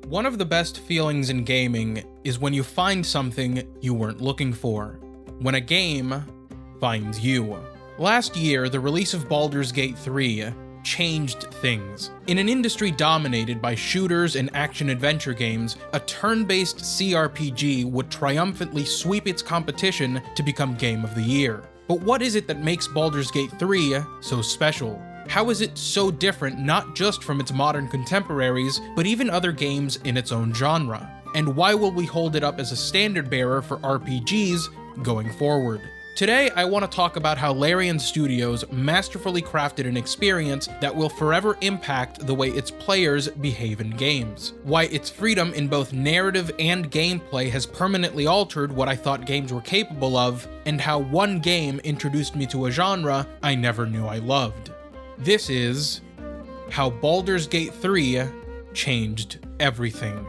One of the best feelings in gaming is when you find something you weren't looking for. When a game finds you. Last year, the release of Baldur's Gate 3 changed things. In an industry dominated by shooters and action-adventure games, a turn-based CRPG would triumphantly sweep its competition to become Game of the Year. But what is it that makes Baldur's Gate 3 so special? How is it so different not just from its modern contemporaries, but even other games in its own genre? And why will we hold it up as a standard bearer for RPGs going forward? Today, I want to talk about how Larian Studios masterfully crafted an experience that will forever impact the way its players behave in games, why its freedom in both narrative and gameplay has permanently altered what I thought games were capable of, and how one game introduced me to a genre I never knew I loved. This is how Baldur's Gate 3 changed everything.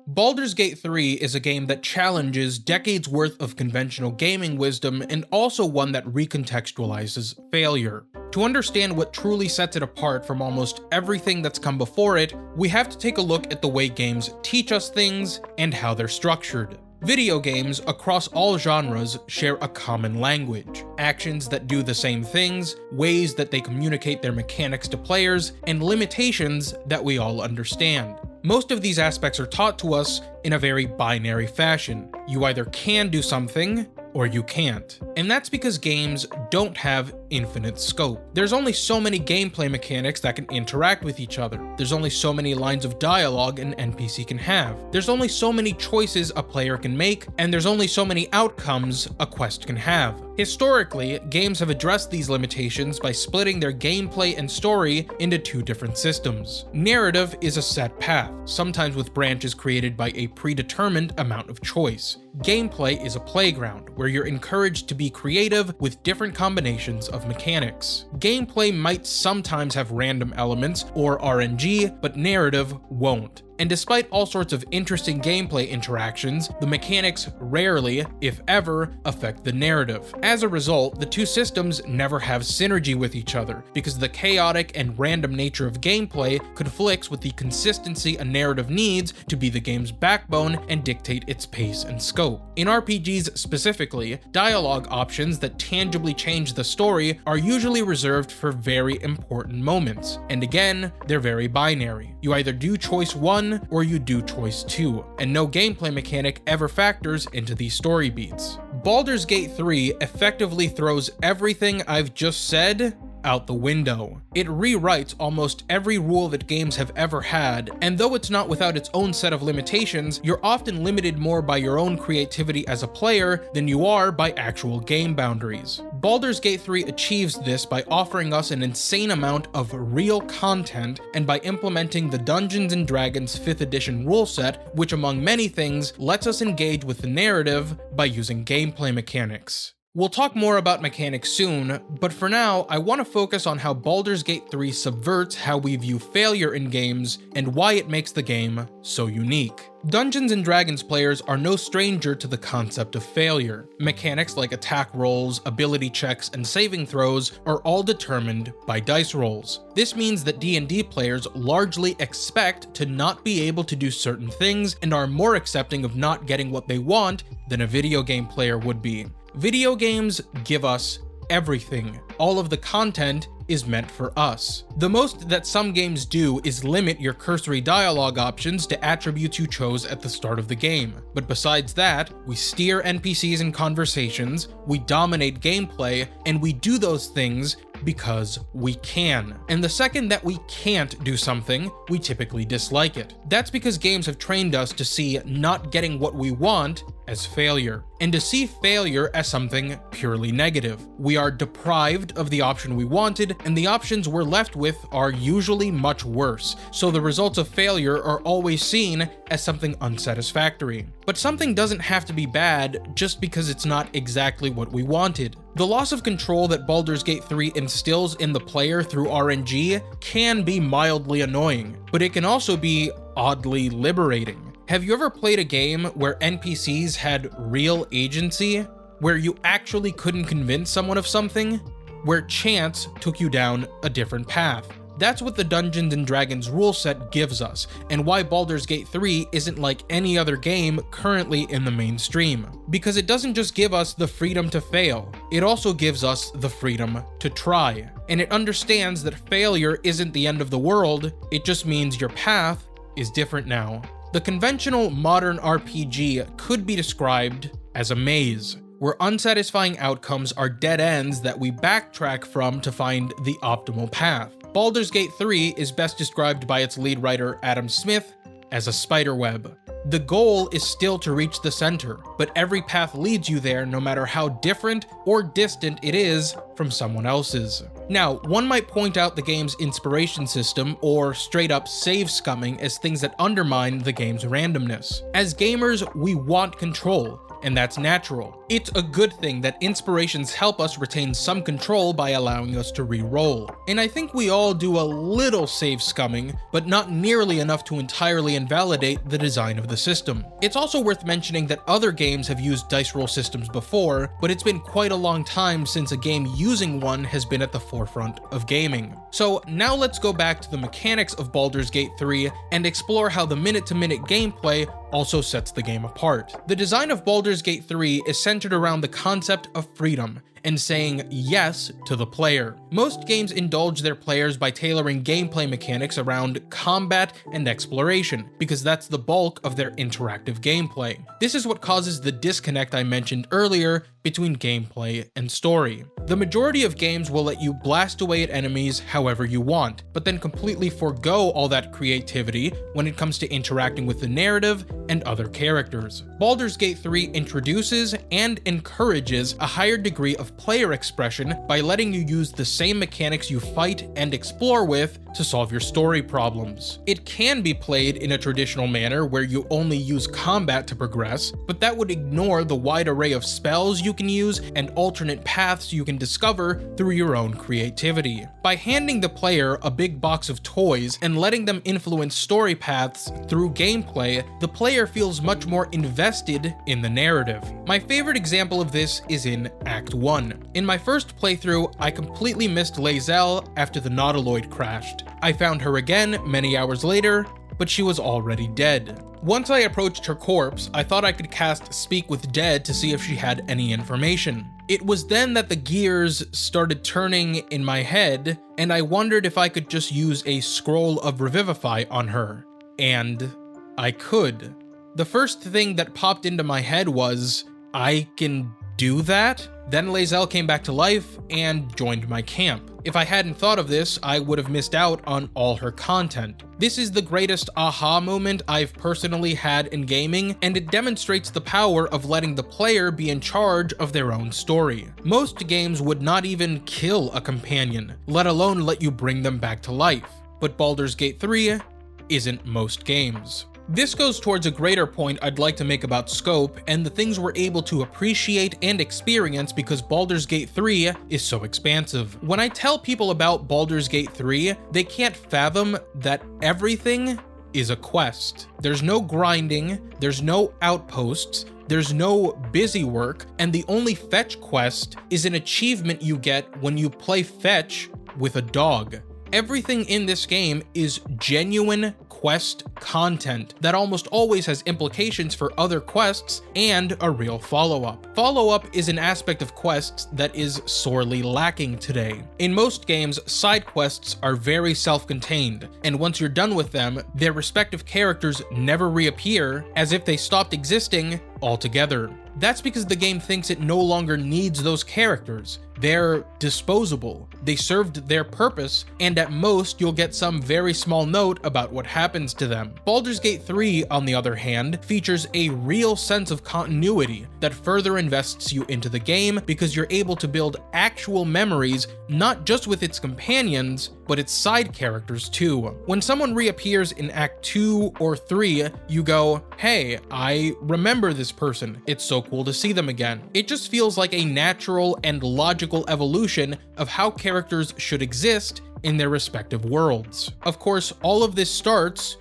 Baldur's Gate 3 is a game that challenges decades worth of conventional gaming wisdom and also one that recontextualizes failure. To understand what truly sets it apart from almost everything that's come before it, we have to take a look at the way games teach us things and how they're structured. Video games across all genres share a common language, actions that do the same things, ways that they communicate their mechanics to players, and limitations that we all understand. Most of these aspects are taught to us in a very binary fashion. You either can do something, or you can't. And that's because games don't have infinite scope. There's only so many gameplay mechanics that can interact with each other. There's only so many lines of dialogue an NPC can have. There's only so many choices a player can make, and there's only so many outcomes a quest can have. Historically, games have addressed these limitations by splitting their gameplay and story into two different systems. Narrative is a set path, sometimes with branches created by a predetermined amount of choice. Gameplay is a playground, where you're encouraged to be creative with different combinations of mechanics. Gameplay might sometimes have random elements or RNG, but narrative won't. And despite all sorts of interesting gameplay interactions, the mechanics rarely, if ever, affect the narrative. As a result, the two systems never have synergy with each other, because the chaotic and random nature of gameplay conflicts with the consistency a narrative needs to be the game's backbone and dictate its pace and scope. In RPGs specifically, dialogue options that tangibly change the story are usually reserved for very important moments, and again, they're very binary. You either do choice 1 or you do choice 2, and no gameplay mechanic ever factors into these story beats. Baldur's Gate 3 effectively throws everything I've just said out the window. It rewrites almost every rule that games have ever had, and though it's not without its own set of limitations, you're often limited more by your own creativity as a player than you are by actual game boundaries. Baldur's Gate 3 achieves this by offering us an insane amount of real content and by implementing the Dungeons & Dragons 5th edition rule set, which among many things lets us engage with the narrative by using gameplay mechanics. We'll talk more about mechanics soon, but for now, I want to focus on how Baldur's Gate 3 subverts how we view failure in games and why it makes the game so unique. Dungeons & Dragons players are no stranger to the concept of failure. Mechanics like attack rolls, ability checks, and saving throws are all determined by dice rolls. This means that D&D players largely expect to not be able to do certain things and are more accepting of not getting what they want than a video game player would be. Video games give us everything. All of the content is meant for us. The most that some games do is limit your cursory dialogue options to attributes you chose at the start of the game. But besides that, we steer NPCs in conversations, we dominate gameplay, and we do those things because we can. And the second that we can't do something, we typically dislike it. That's because games have trained us to see not getting what we want as failure, and to see failure as something purely negative. We are deprived of the option we wanted, and the options we're left with are usually much worse, so the results of failure are always seen as something unsatisfactory. But something doesn't have to be bad just because it's not exactly what we wanted. The loss of control that Baldur's Gate 3 instills in the player through RNG can be mildly annoying, but it can also be oddly liberating. Have you ever played a game where NPCs had real agency? Where you actually couldn't convince someone of something? where chance took you down a different path. That's what the Dungeons & Dragons rule set gives us, and why Baldur's Gate 3 isn't like any other game currently in the mainstream. Because it doesn't just give us the freedom to fail, it also gives us the freedom to try. And it understands that failure isn't the end of the world, it just means your path is different now. The conventional modern RPG could be described as a maze, where unsatisfying outcomes are dead ends that we backtrack from to find the optimal path. Baldur's Gate 3 is best described by its lead writer Adam Smith as a spiderweb. The goal is still to reach the center, but every path leads you there no matter how different or distant it is from someone else's. Now, one might point out the game's inspiration system or straight up save scumming as things that undermine the game's randomness. As gamers, we want control, and that's natural. It's a good thing that inspirations help us retain some control by allowing us to re-roll. And I think we all do a little save scumming, but not nearly enough to entirely invalidate the design of the system. It's also worth mentioning that other games have used dice roll systems before, but it's been quite a long time since a game using one has been at the forefront of gaming. So now let's go back to the mechanics of Baldur's Gate 3 and explore how the minute-to-minute gameplay also sets the game apart. The design of Baldur's Gate 3 is centered around the concept of freedom and saying yes to the player. Most games indulge their players by tailoring gameplay mechanics around combat and exploration, because that's the bulk of their interactive gameplay. This is what causes the disconnect I mentioned earlier between gameplay and story. The majority of games will let you blast away at enemies however you want, but then completely forego all that creativity when it comes to interacting with the narrative and other characters. Baldur's Gate 3 introduces and encourages a higher degree of player expression by letting you use the same mechanics you fight and explore with to solve your story problems. It can be played in a traditional manner where you only use combat to progress, but that would ignore the wide array of spells you can use and alternate paths you can discover through your own creativity. By handing the player a big box of toys and letting them influence story paths through gameplay, the player feels much more invested in the narrative. My favorite example of this is in Act 1. In my first playthrough, I completely missed Lae'zel after the Nautiloid crashed. I found her again many hours later, but she was already dead. Once I approached her corpse, I thought I could cast Speak with Dead to see if she had any information. It was then that the gears started turning in my head, and I wondered if I could just use a Scroll of Revivify on her. And I could. The first thing that popped into my head was, I can do that? Then Lae'zel came back to life and joined my camp. If I hadn't thought of this, I would have missed out on all her content. This is the greatest aha moment I've personally had in gaming, and it demonstrates the power of letting the player be in charge of their own story. Most games would not even kill a companion, let alone let you bring them back to life. But Baldur's Gate 3 isn't most games. This goes towards a greater point I'd like to make about scope and the things we're able to appreciate and experience because Baldur's Gate 3 is so expansive. When I tell people about Baldur's Gate 3, they can't fathom that everything is a quest. There's no grinding, there's no outposts, there's no busy work, and the only fetch quest is an achievement you get when you play fetch with a dog. Everything in this game is genuine quest content that almost always has implications for other quests and a real follow-up. Follow-up is an aspect of quests that is sorely lacking today. In most games, side quests are very self-contained, and once you're done with them, their respective characters never reappear, as if they stopped existing altogether. That's because the game thinks it no longer needs those characters. They're disposable. They served their purpose, and at most you'll get some very small note about what happens to them. Baldur's Gate 3, on the other hand, features a real sense of continuity that further invests you into the game because you're able to build actual memories not just with its companions, but its side characters too. When someone reappears in Act 2 or 3, you go, hey, I remember this person. It's so cool to see them again. It just feels like a natural and logical evolution of how characters should exist in their respective worlds. Of course, all of this starts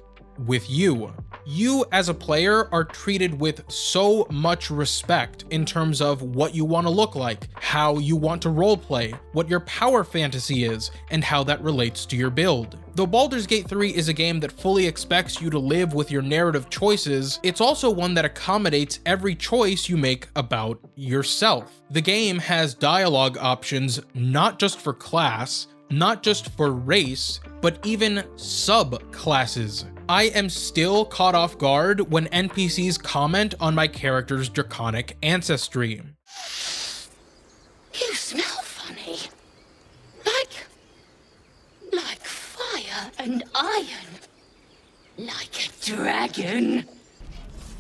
with you. You as a player are treated with so much respect in terms of what you want to look like, how you want to roleplay, what your power fantasy is, and how that relates to your build. Though Baldur's Gate 3 is a game that fully expects you to live with your narrative choices, it's also one that accommodates every choice you make about yourself. The game has dialogue options not just for class, not just for race, but even sub-classes. I am still caught off guard when NPCs comment on my character's draconic ancestry. You smell funny. Like fire and iron. Like a dragon.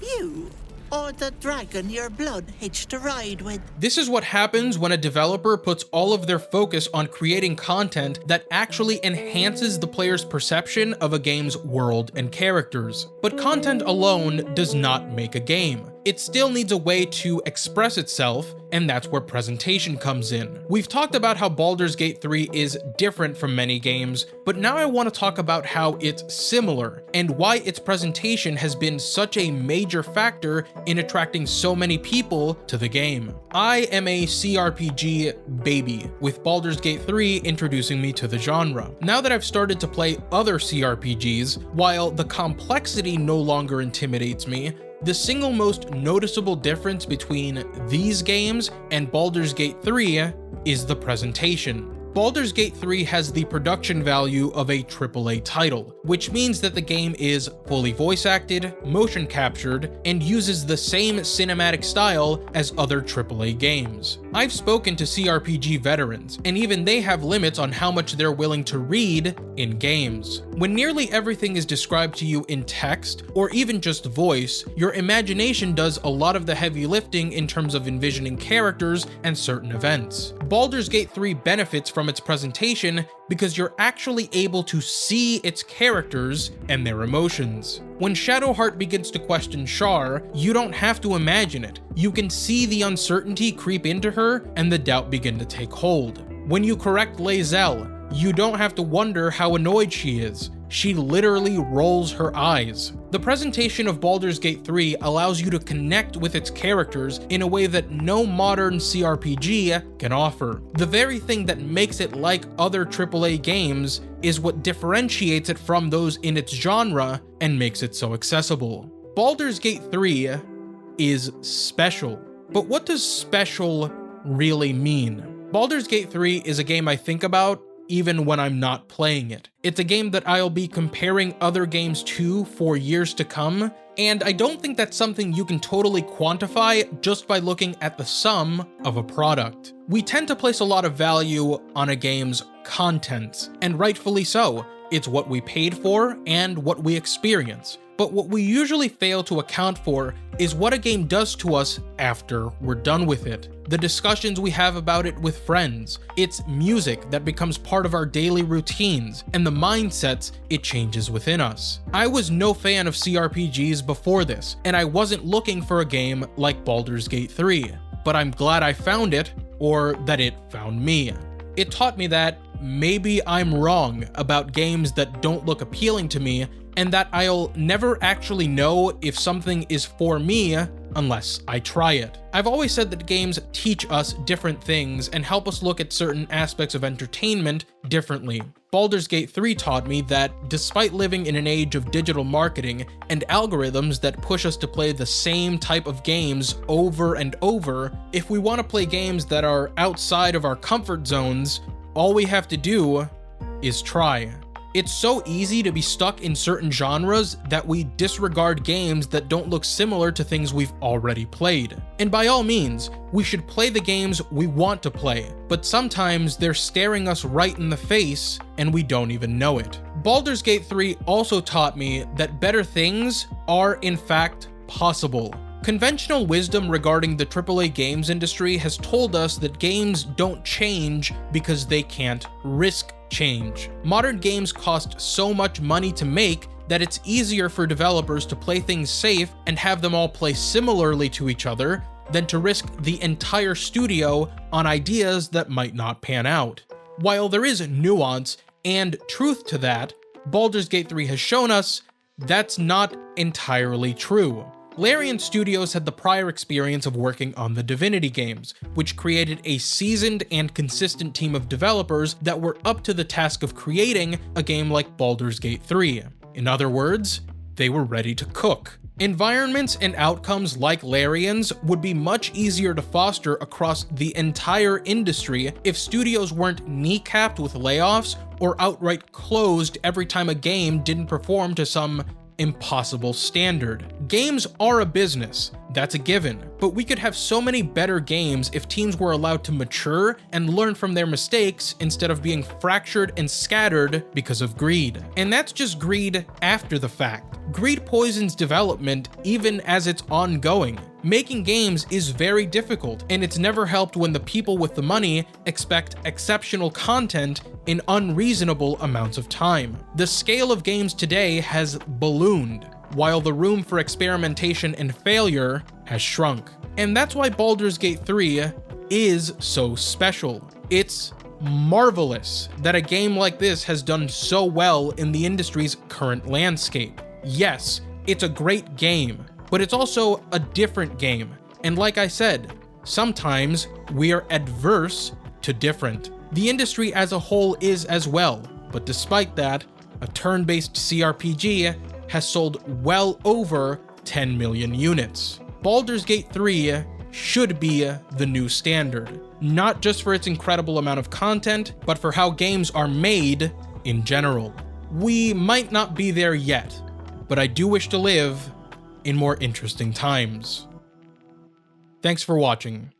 You, or the dragon your blood hitched a ride with. This is what happens when a developer puts all of their focus on creating content that actually enhances the player's perception of a game's world and characters. But content alone does not make a game. It still needs a way to express itself, and that's where presentation comes in. We've talked about how Baldur's Gate 3 is different from many games, but now I want to talk about how it's similar, and why its presentation has been such a major factor in attracting so many people to the game. I am a CRPG baby, with Baldur's Gate 3 introducing me to the genre. Now that I've started to play other CRPGs, while the complexity no longer intimidates me, the single most noticeable difference between these games and Baldur's Gate 3 is the presentation. Baldur's Gate 3 has the production value of a AAA title, which means that the game is fully voice acted, motion captured, and uses the same cinematic style as other AAA games. I've spoken to CRPG veterans, and even they have limits on how much they're willing to read in games. When nearly everything is described to you in text, or even just voice, your imagination does a lot of the heavy lifting in terms of envisioning characters and certain events. Baldur's Gate 3 benefits from its presentation because you're actually able to see its characters and their emotions. When Shadowheart begins to question Shar, you don't have to imagine it. You can see the uncertainty creep into her and the doubt begin to take hold. When you correct Lae'zel, you don't have to wonder how annoyed she is. She literally rolls her eyes. The presentation of Baldur's Gate 3 allows you to connect with its characters in a way that no modern CRPG can offer. The very thing that makes it like other AAA games is what differentiates it from those in its genre and makes it so accessible. Baldur's Gate 3 is special. But what does special really mean? Baldur's Gate 3 is a game I think about even when I'm not playing it. It's a game that I'll be comparing other games to for years to come, and I don't think that's something you can totally quantify just by looking at the sum of a product. We tend to place a lot of value on a game's contents, and rightfully so. It's what we paid for and what we experience. But what we usually fail to account for is what a game does to us after we're done with it. The discussions we have about it with friends, its music that becomes part of our daily routines, and the mindsets it changes within us. I was no fan of CRPGs before this, and I wasn't looking for a game like Baldur's Gate 3, but I'm glad I found it, or that it found me. It taught me that maybe I'm wrong about games that don't look appealing to me, and that I'll never actually know if something is for me unless I try it. I've always said that games teach us different things and help us look at certain aspects of entertainment differently. Baldur's Gate 3 taught me that despite living in an age of digital marketing and algorithms that push us to play the same type of games over and over, if we want to play games that are outside of our comfort zones, all we have to do is try. It's so easy to be stuck in certain genres that we disregard games that don't look similar to things we've already played. And by all means, we should play the games we want to play, but sometimes they're staring us right in the face and we don't even know it. Baldur's Gate 3 also taught me that better things are in fact possible. Conventional wisdom regarding the AAA games industry has told us that games don't change because they can't risk change. Modern games cost so much money to make that it's easier for developers to play things safe and have them all play similarly to each other than to risk the entire studio on ideas that might not pan out. While there is nuance and truth to that, Baldur's Gate 3 has shown us That's not entirely true. Larian Studios had the prior experience of working on the Divinity games, which created a seasoned and consistent team of developers that were up to the task of creating a game like Baldur's Gate 3. In other words, they were ready to cook. Environments and outcomes like Larian's would be much easier to foster across the entire industry if studios weren't kneecapped with layoffs or outright closed every time a game didn't perform to some impossible standard. Games are a business, that's a given, but we could have so many better games if teams were allowed to mature and learn from their mistakes instead of being fractured and scattered because of greed. And that's just greed after the fact. Greed poisons development even as it's ongoing. Making games is very difficult, and it's never helped when the people with the money expect exceptional content in unreasonable amounts of time. The scale of games today has ballooned, while the room for experimentation and failure has shrunk. And that's why Baldur's Gate 3 is so special. It's marvelous that a game like this has done so well in the industry's current landscape. Yes, it's a great game, but it's also a different game. And like I said, sometimes we are adverse to different. The industry as a whole is as well, but despite that, a turn-based CRPG has sold well over 10 million units. Baldur's Gate 3 should be the new standard, not just for its incredible amount of content, but for how games are made in general. We might not be there yet, but I do wish to live in more interesting times. Thanks for watching.